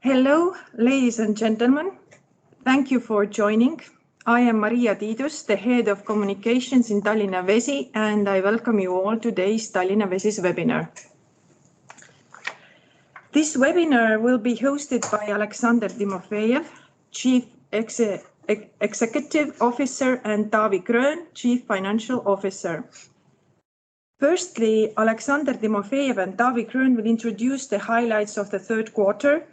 Hello, ladies and gentlemen. Thank you for joining. I am Maria Tiidus, the Head of Communications in Tallinna Vesi, and I welcome you all to today's Tallinna Vesi's webinar. This webinar will be hosted by Aleksandr Timofejev, Chief Executive Officer, and Taavi Grön, Chief Financial Officer. Firstly, Aleksandr Timofejev and Taavi Grön will introduce the highlights of the third quarter.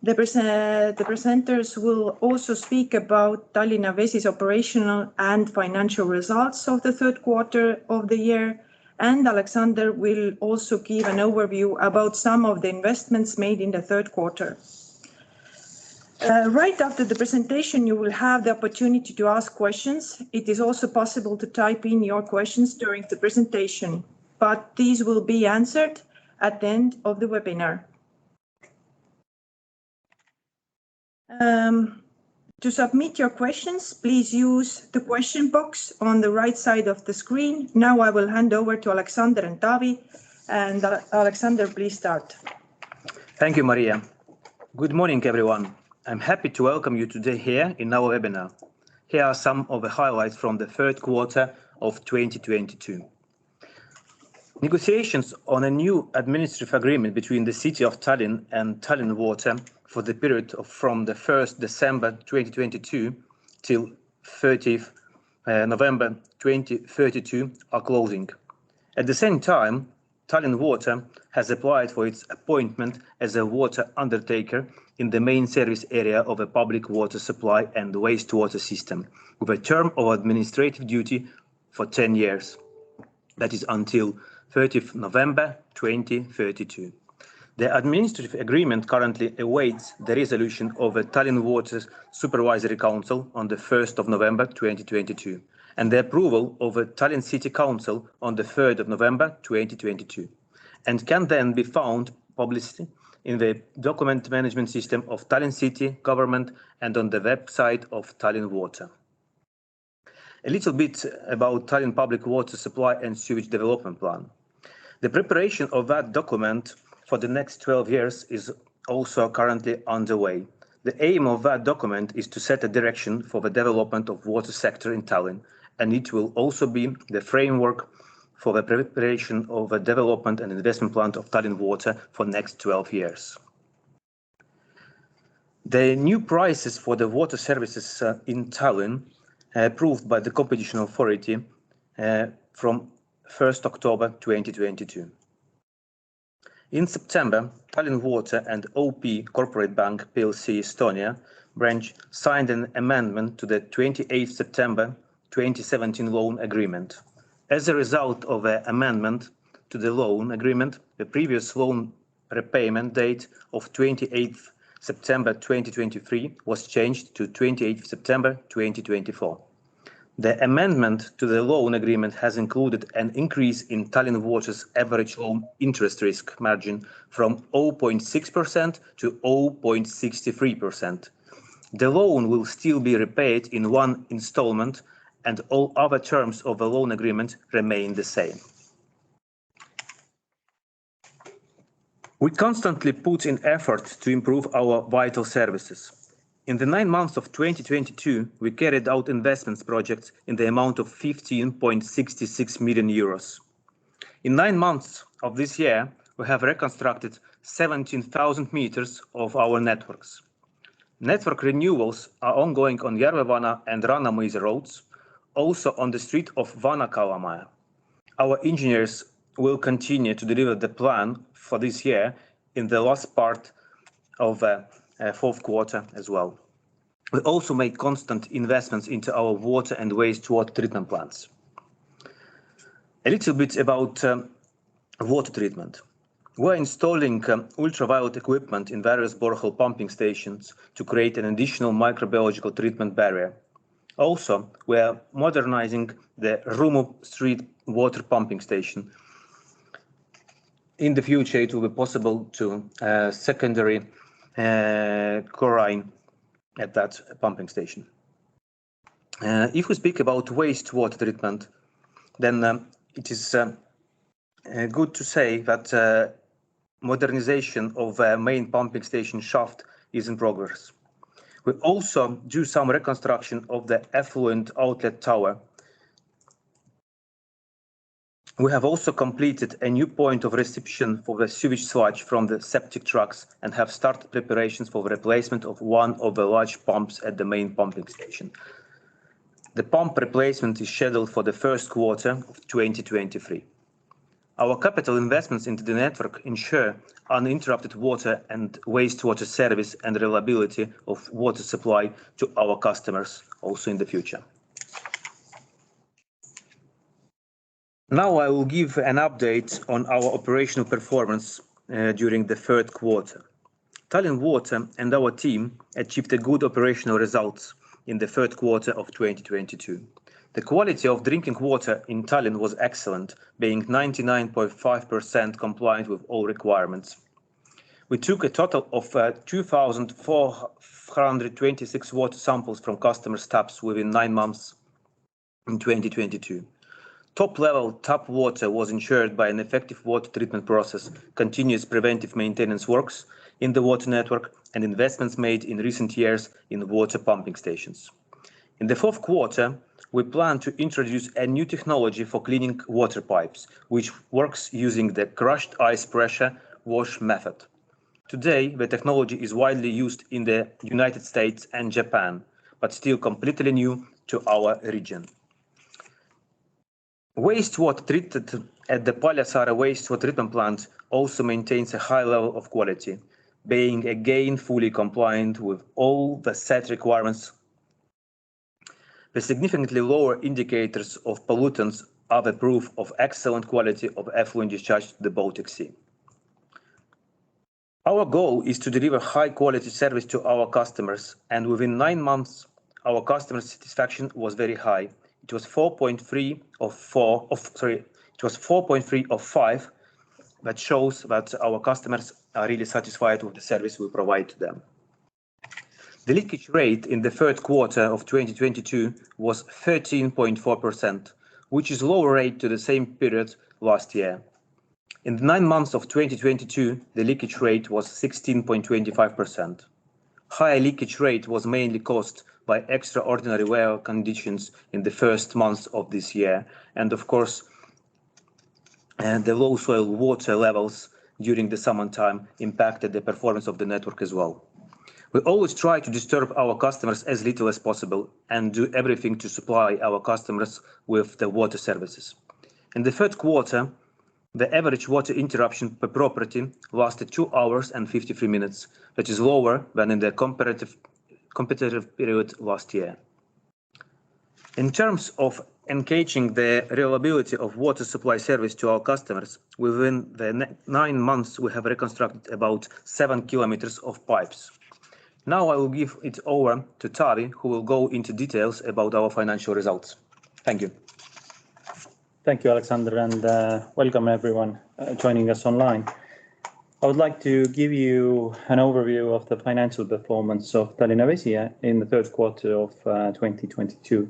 The presenters will also speak about Tallinna Vesi's operational and financial results of the third quarter of the year, and Aleksandr will also give an overview about some of the investments made in the third quarter. Right after the presentation, you will have the opportunity to ask questions. It is also possible to type in your questions during the presentation, but these will be answered at the end of the webinar. To submit your questions, please use the question box on the right side of the screen. Now I will hand over to Aleksandr and Taavi. And Aleksandr, please start. Thank you, Maria. Good morning, everyone. I'm happy to welcome you today here in our webinar. Here are some of the highlights from the third quarter of 2022. Negotiations on a new administrative agreement between the City of Tallinn and Tallinn Water for the period from the 1st December 2022 till 30th November 2032 are closing. At the same time, Tallinn Water has applied for its appointment as a water undertaker in the main service area of a public water supply and wastewater system, with a term of administrative duty for 10 years. That is until 30th November 2032. The administrative agreement currently awaits the resolution of the Tallinn Water Supervisory Council on the 1st of November 2022 and the approval of the Tallinn City Council on the 3rd of November 2022 and can then be found publicly in the document management system of Tallinn City Government and on the website of Tallinn Water. A little bit about Tallinn Public Water Supply and Sewage Development Plan. The preparation of that document for the next 12 years is also currently underway. The aim of that document is to set a direction for the development of water sector in Tallinn, and it will also be the framework for the preparation of a development and investment plan of Tallinn Water for next 12 years. The new prices for the water services in Tallinn approved by the Competition Authority from 1st October 2022. In September, Tallinn Water and OP Corporate Bank plc Estonia branch signed an amendment to the 28th September 2017 loan agreement. As a result of the amendment to the loan agreement, the previous loan repayment date of 28th September 2023 was changed to 28th September 2024. The amendment to the loan agreement has included an increase in Tallinn Water's average loan interest risk margin from 0.6% to 0.63%. The loan will still be repaid in one installment, and all other terms of the loan agreement remain the same. We constantly put in effort to improve our vital services. In the 9 months of 2022, we carried out investments projects in the amount of 15.66 million euros. In 9 months of this year, we have reconstructed 17,000 meters of our networks. Network renewals are ongoing on Järvevana and Rannamõisa roads, also on the street of Vana-Kalamaja. Our engineers will continue to deliver the plan for this year in the last part of fourth quarter as well. We also make constant investments into our water and wastewater treatment plants. A little bit about water treatment. We're installing ultraviolet equipment in various borehole pumping stations to create an additional microbiological treatment barrier. Also, we are modernizing the Rumu Street water pumping station. In the future, it will be possible to secondary chlorine at that pumping station. If we speak about wastewater treatment, then it is good to say that modernization of main pumping station shaft is in progress. We also do some reconstruction of the effluent outlet tower. We have also completed a new point of reception for the sewage sludge from the septic trucks and have started preparations for the replacement of one of the large pumps at the main pumping station. The pump replacement is scheduled for the first quarter of 2023. Our capital investments into the network ensure uninterrupted water and wastewater service and reliability of water supply to our customers also in the future. Now I will give an update on our operational performance during the third quarter. Tallinn Water and our team achieved a good operational results in the third quarter of 2022. The quality of drinking water in Tallinn was excellent, being 99.5% compliant with all requirements. We took a total of 2,426 water samples from customers' taps within 9 months in 2022. Top-level tap water was ensured by an effective water treatment process, continuous preventive maintenance works in the water network, and investments made in recent years in water pumping stations. In the fourth quarter, we plan to introduce a new technology for cleaning water pipes, which works using the crushed ice pressure wash method. Today, the technology is widely used in the United States and Japan, but still completely new to our region. Wastewater treated at the Paljassaare wastewater treatment plant also maintains a high level of quality, being again fully compliant with all the set requirements. The significantly lower indicators of pollutants are the proof of excellent quality of effluent discharge to the Baltic Sea. Our goal is to deliver high quality service to our customers, and within 9 months, our customer satisfaction was very high. It was 4.3 of 5. That shows that our customers are really satisfied with the service we provide to them. The leakage rate in the third quarter of 2022 was 13.4%, which is lower rate to the same period last year. In the 9 months of 2022, the leakage rate was 16.25%. High leakage rate was mainly caused by extraordinary weather conditions in the first months of this year, and of course, the low soil water levels during the summertime impacted the performance of the network as well. We always try to disturb our customers as little as possible and do everything to supply our customers with the water services. In the third quarter, the average water interruption per property lasted 2 hours and 53 minutes, that is lower than in the competitive period last year. In terms of engaging the reliability of water supply service to our customers, within the 9 months we have reconstructed about 7 kilometers of pipes. Now I will give it over to Taavi, who will go into details about our financial results. Thank you. Thank you, Alexander, and welcome everyone joining us online. I would like to give you an overview of the financial performance of Tallinna Vesi in the third quarter of 2022.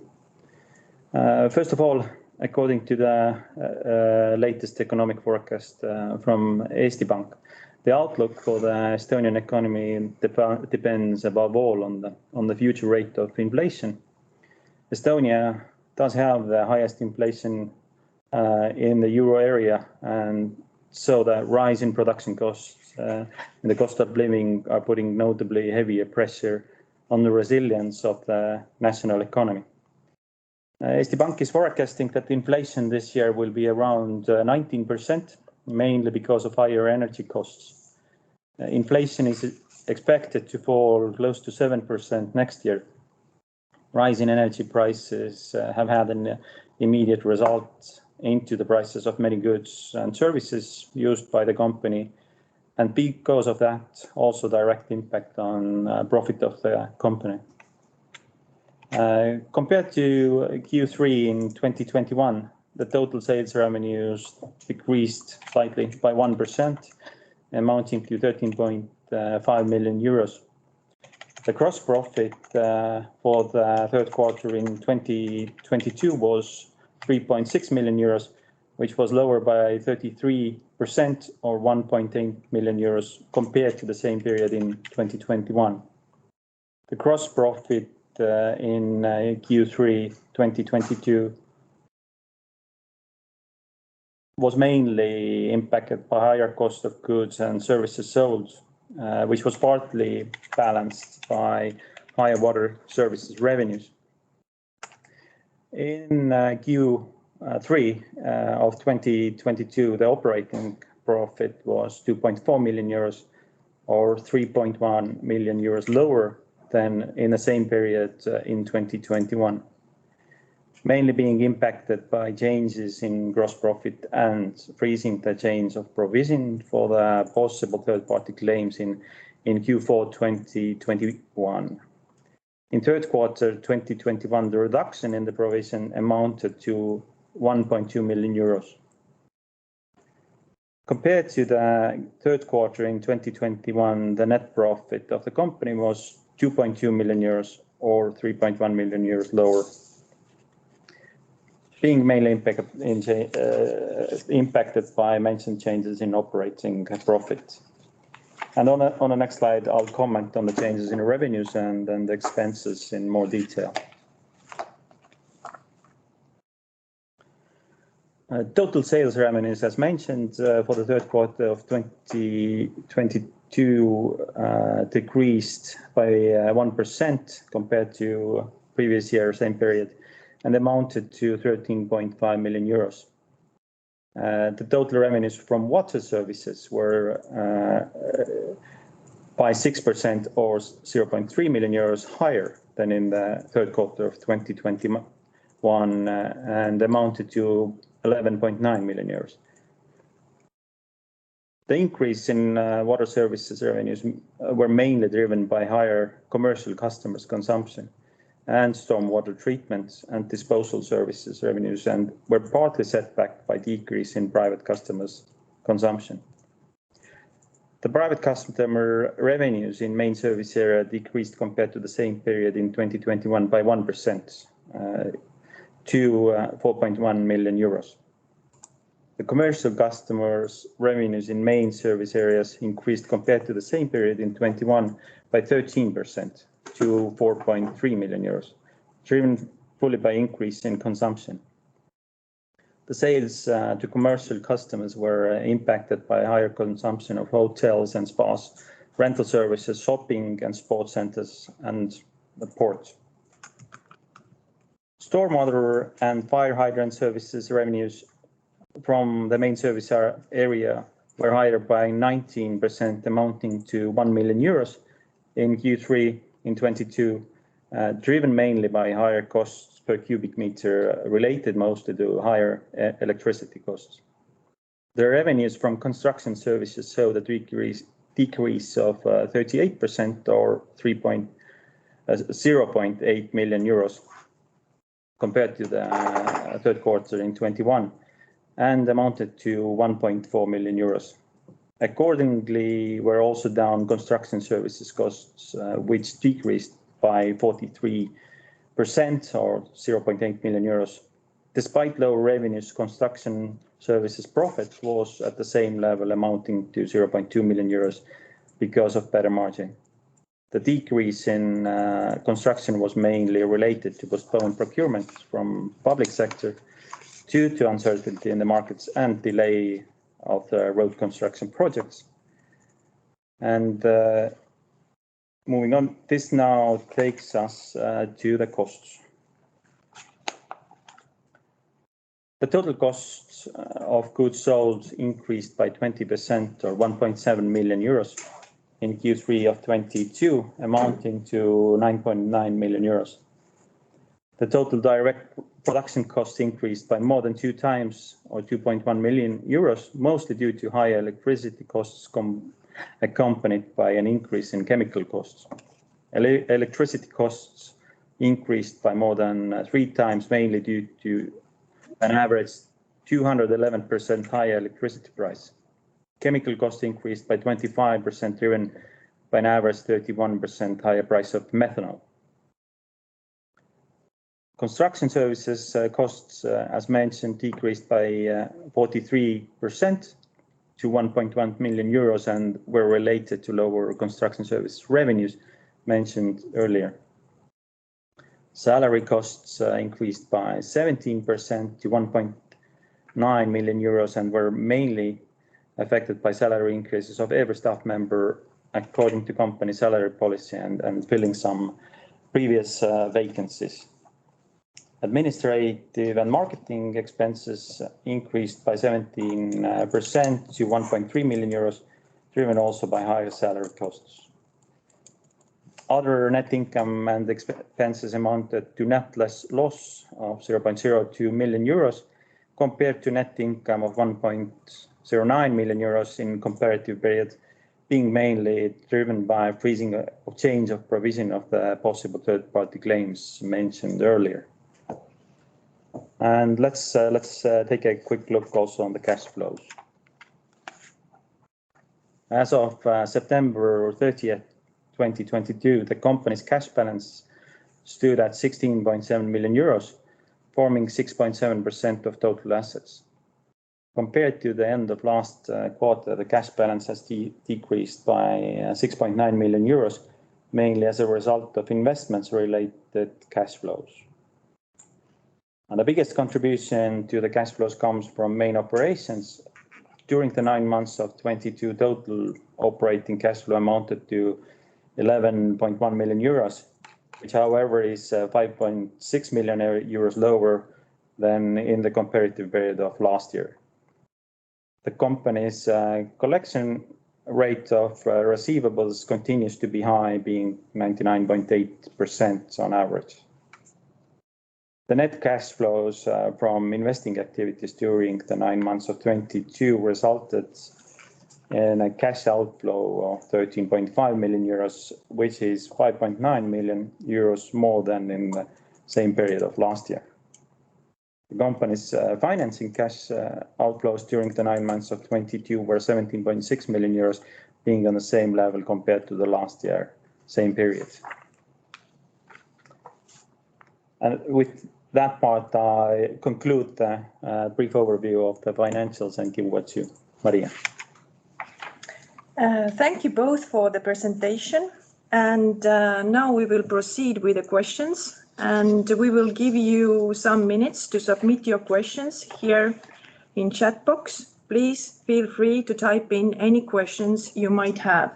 First of all, according to the latest economic forecast from Eesti Pank, the outlook for the Estonian economy depends above all on the future rate of inflation. Estonia does have the highest inflation in the euro area, and so the rise in production costs and the cost of living are putting notably heavier pressure on the resilience of the national economy. Eesti Pank is forecasting that inflation this year will be around 19%, mainly because of higher energy costs. Inflation is expected to fall close to 7% next year. Rise in energy prices have had an immediate result into the prices of many goods and services used by the company, and because of that, also direct impact on profit of the company. Compared to Q3 in 2021, the total sales revenues decreased slightly by 1%, amounting to 13.5 million euros. The gross profit for the third quarter in 2022 was 3.6 million euros, which was lower by 33% or 1.8 million euros compared to the same period in 2021. The gross profit in Q3 2022 was mainly impacted by higher cost of goods and services sold, which was partly balanced by higher water services revenues. In Q3 of 2022, the operating profit was 2.4 million euros or 3.1 million euros lower than in the same period in 2021, mainly being impacted by changes in gross profit and freezing the change of provision for the possible third-party claims in Q4 2021. In third quarter 2021, the reduction in the provision amounted to 1.2 million euros. Compared to the third quarter in 2021, the net profit of the company was 2.2 million euros or 3.1 million euros lower, being mainly impacted by mentioned changes in operating profit. And on the next slide, I'll comment on the changes in revenues and the expenses in more detail. Total sales revenues, as mentioned, for the third quarter of 2022 decreased by 1% compared to previous year same period and amounted to 13.5 million euros. The total revenues from water services were by 6% or 0.3 million euros higher than in the third quarter of 2021 and amounted to 11.9 million euros. The increase in water services revenues were mainly driven by higher commercial customers' consumption and stormwater treatment and disposal services revenues, and were partly set back by decrease in private customers' consumption. The private customer revenues in main service area decreased compared to the same period in 2021 by 1% to 4.1 million euros. The commercial customers' revenues in main service areas increased compared to the same period in 2021 by 13% to 4.3 million euros, driven fully by increase in consumption. The sales to commercial customers were impacted by higher consumption of hotels and spas, rental services, shopping and sports centers, and the port. Stormwater and fire hydrant services revenues from the main service area were higher by 19%, amounting to 1 million euros in Q3 in 2022, driven mainly by higher costs per cubic meter related mostly to higher electricity costs. The revenues from construction services showed a decrease of 38% or 0.8 million euros compared to the third quarter in 2021 and amounted to 1.4 million euros. Accordingly, we're also down construction services costs, which decreased by 43% or 0.8 million euros. Despite lower revenues, construction services profit was at the same level, amounting to 0.2 million euros because of better margin. The decrease in construction was mainly related to postponed procurement from public sector due to uncertainty in the markets and delay of the road construction projects. And moving on, this now takes us to the costs. The total costs of goods sold increased by 20% or 1.7 million euros in Q3 of 2022, amounting to 9.9 million euros. The total direct production costs increased by more than 2 times or 2.1 million euros, mostly due to higher electricity costs accompanied by an increase in chemical costs. Electricity costs increased by more than 3 times, mainly due to an average 211% higher electricity price. Chemical costs increased by 25%, driven by an average 31% higher price of methanol. Construction services costs, as mentioned, decreased by 43% to 1.1 million euros and were related to lower construction service revenues mentioned earlier. Salary costs increased by 17% to 1.9 million euros and were mainly affected by salary increases of every staff member according to company salary policy and filling some previous vacancies. Administrative and marketing expenses increased by 17% to 1.3 million euros, driven also by higher salary costs. Other net income and expenses amounted to net loss of 0.02 million euros compared to net income of 1.09 million euros in comparative period, being mainly driven by freezing of change of provision of the possible third-party claims mentioned earlier. And let's take a quick look also on the cash flows. As of September 30th, 2022, the company's cash balance stood at 16.7 million euros, forming 6.7% of total assets. Compared to the end of last quarter, the cash balance has decreased by 6.9 million euros, mainly as a result of investments related cash flows. And the biggest contribution to the cash flows comes from main operations. During the 9 months of 2022, total operating cash flow amounted to 11.1 million euros, which however is 5.6 million euros lower than in the comparative period of last year. The company's collection rate of receivables continues to be high, being 99.8% on average. The net cash flows from investing activities during the 9 months of 2022 resulted in a cash outflow of 13.5 million euros, which is 5.9 million euros more than in the same period of last year. The company's financing cash outflows during the 9 months of 2022 were 17.6 million euros, being on the same level compared to the last year, same period. And with that part, I conclude the brief overview of the financials and give word to Maria. Thank you both for the presentation. And now we will proceed with the questions. And we will give you some minutes to submit your questions here in chat box. Please feel free to type in any questions you might have.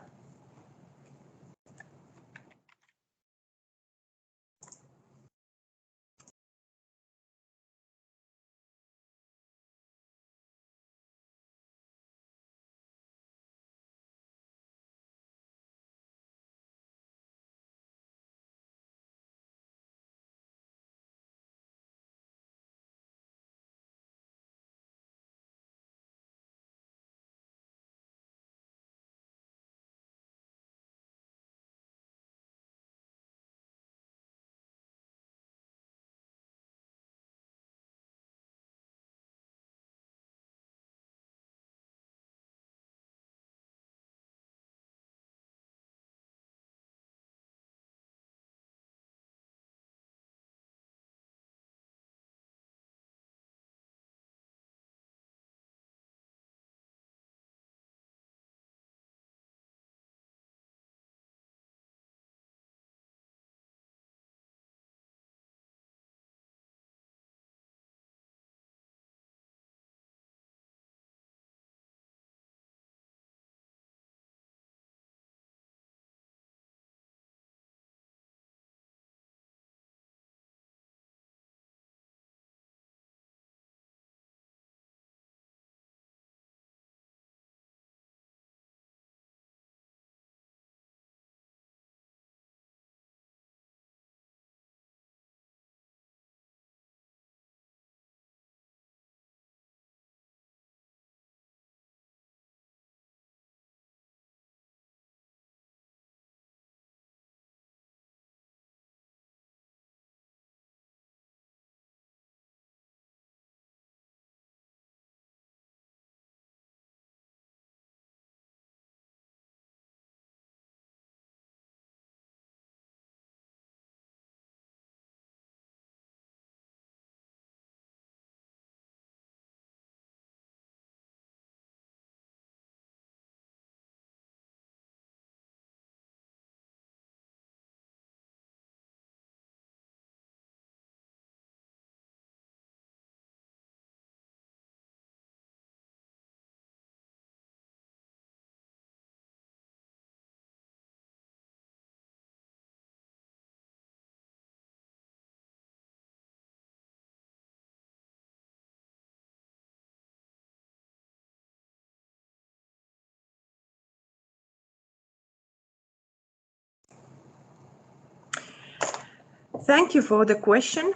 Thank you for the question.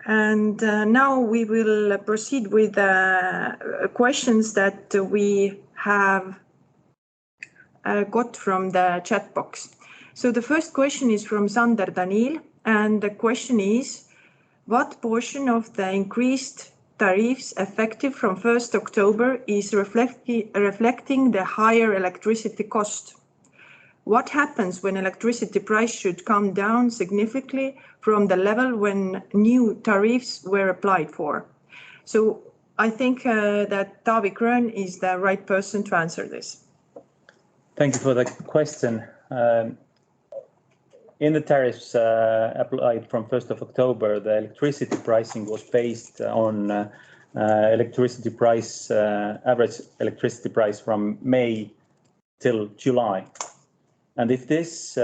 And now we will proceed with questions that we have got from the chat box. So the first question is from Sander Daniil, and the question is, what portion of the increased tariffs effective from 1st October is reflecting the higher electricity cost? What happens when electricity price should come down significantly from the level when new tariffs were applied for? So I think that Taavi Grön is the right person to answer this. Thank you for the question. In the tariffs applied from 1st of October, the electricity pricing was based on electricity price, average electricity price from May till July. And if this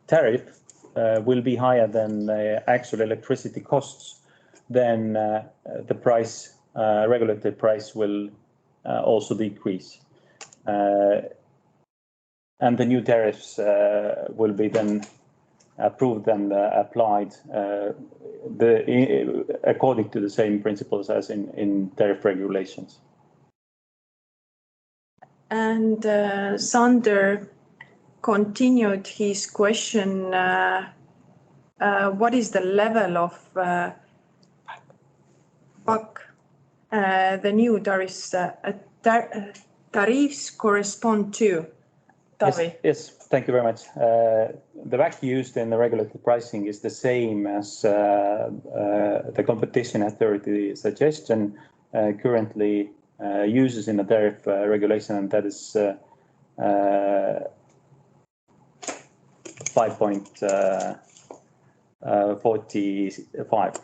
tariff will be higher than the actual electricity costs, then the price, regulated price will also decrease. And the new tariffs will be then approved and applied according to the same principles as in tariff regulations. And Sander continued his question, what is the level of PAK the new tariffs correspond to? Taavi. Yes, thank you very much. The WACC used in the regulated pricing is the same as the competition authority suggestion currently uses in the tariff regulation, and that is 5.45.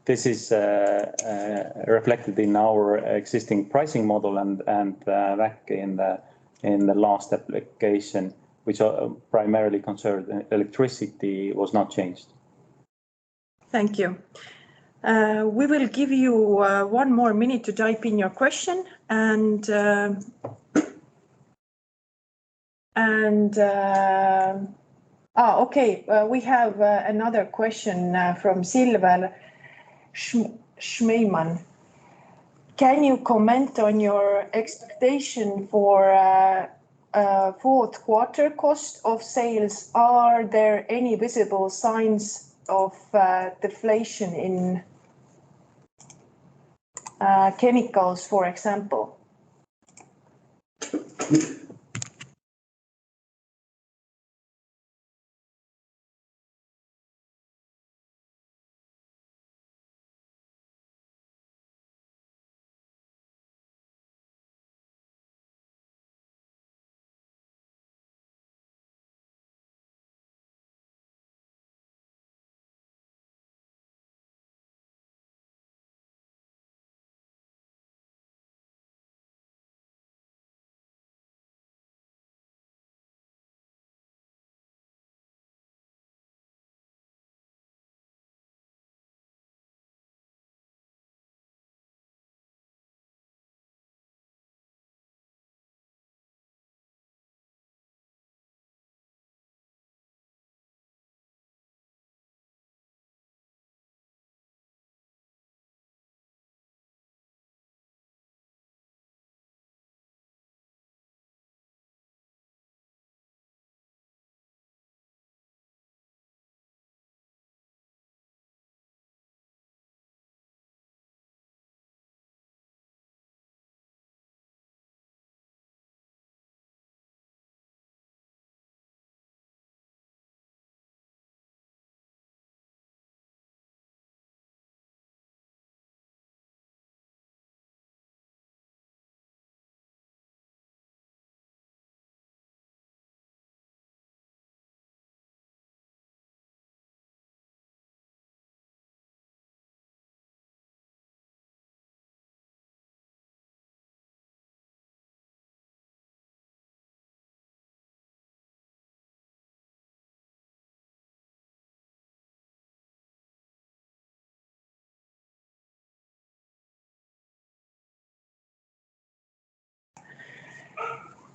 This is reflected in our existing pricing model, and WACC in the last application, which primarily concerned electricity, was not changed. Thank you. We will give you 1 more minute to type in your question, and okay, we have another question from Silver Schmeiman. Can you comment on your expectation for 4th quarter cost of sales? Are there any visible signs of deflation in chemicals, for example?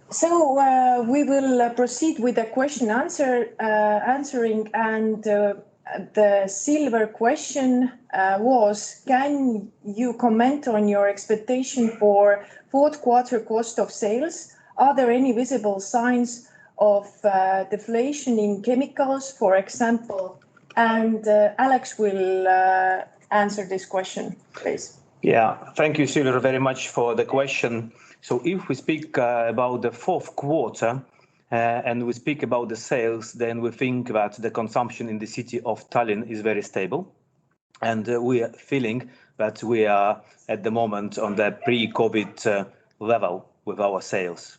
So we will proceed with the question answering, and the silver question was, can you comment on your expectation for fourth quarter cost of sales? Are there any visible signs of deflation in chemicals, for example? And Alex will answer this question, please. Yeah, thank you, Silver, very much for the question. So if we speak about the fourth quarter and we speak about the sales, then we think that the consumption in the city of Tallinn is very stable. And we are feeling that we are at the moment on the pre-COVID level with our sales.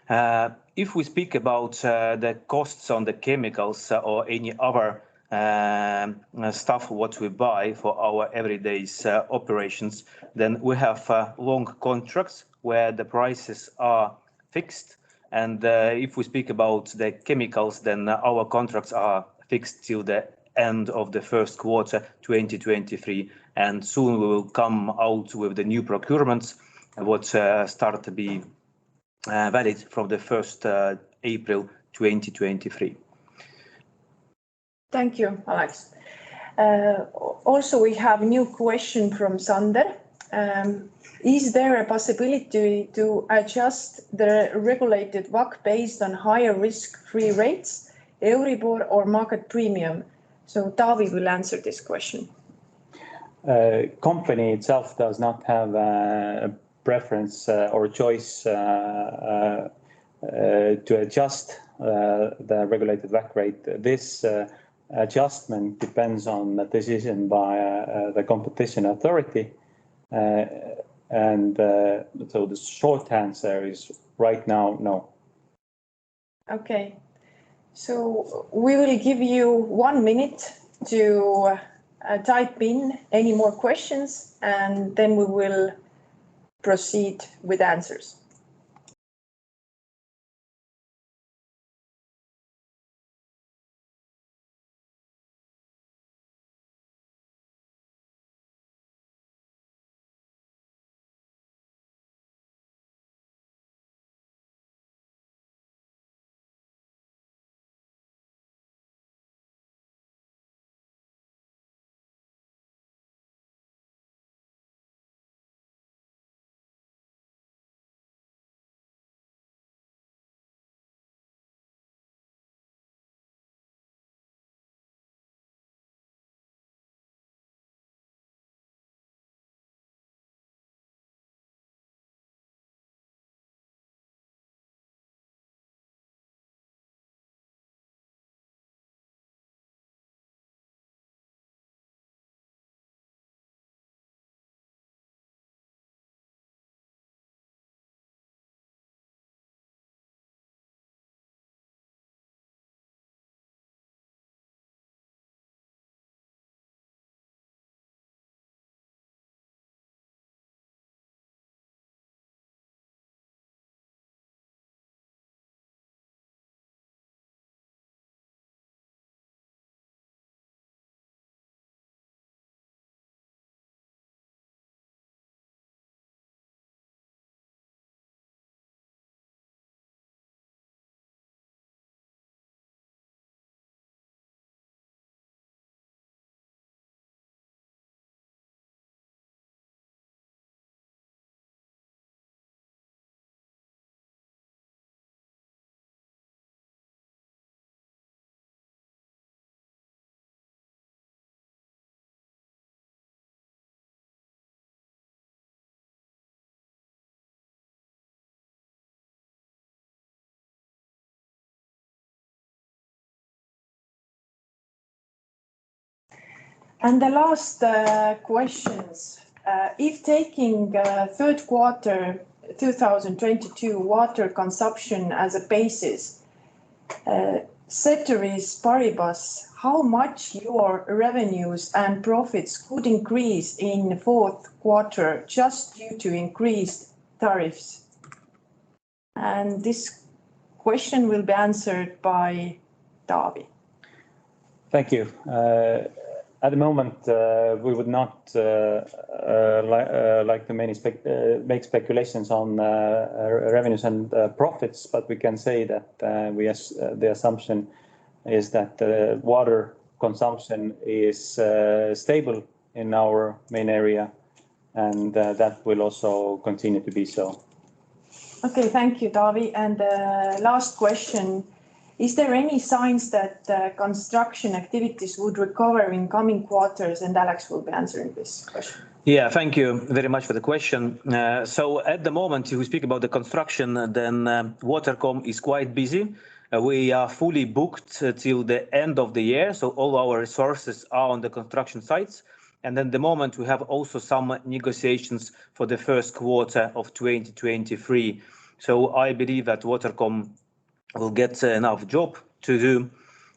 If we speak about the costs on the chemicals or any other stuff what we buy for our everyday operations, then we have long contracts where the prices are fixed. And if we speak about the chemicals, then our contracts are fixed till the end of the first quarter 2023. And soon we will come out with the new procurements, what start to be valid from the 1st April 2023. Thank you, Alex. Also, we have a new question from Sander. Is there a possibility to adjust the regulated WACC based on higher risk-free rates, Euribor or market premium? So Taavi will answer this question. Company itself does not have a preference or choice to adjust the regulated WACC rate. This adjustment depends on the decision by the competition authority. So the short answer is right now, no. Okay, so we will give you 1 minute to type in any more questions, and then we will proceed with answers. And the last questions. If taking third quarter 2022 water consumption as a basis, ceteris paribus, how much your revenues and profits could increase in the fourth quarter just due to increased tariffs? And this question will be answered by Taavi. Thank you. At the moment, we would not like to make speculations on revenues and profits, but we can say that the assumption is that water consumption is stable in our main area, and that will also continue to be so. Okay, thank you, Taavi. And last question. Is there any signs that construction activities would recover in coming quarters? And Alex will be answering this question. Yeah, thank you very much for the question. So at the moment, if we speak about the construction, then Watercom is quite busy. We are fully booked till the end of the year, so all our resources are on the construction sites. And at the moment, we have also some negotiations for the first quarter of 2023. So I believe that Watercom will get enough job to do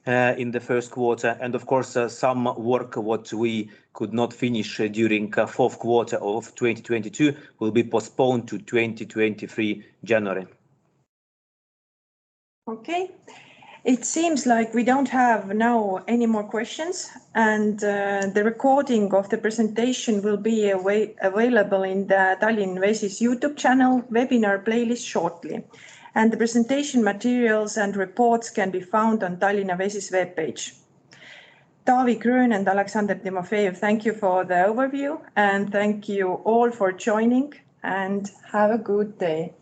in the first quarter, and of course some work what we could not finish during fourth quarter of 2022 will be postponed to 2023 January. Okay, it seems like we don't have now any more questions, and the recording of the presentation will be available in the Tallinna Vesi's YouTube channel webinar playlist shortly. And the presentation materials and reports can be found on Tallinna Vesi's webpage. Taavi Grön and Alexander Timofejev, thank you for the overview, and thank you all for joining, and have a good day.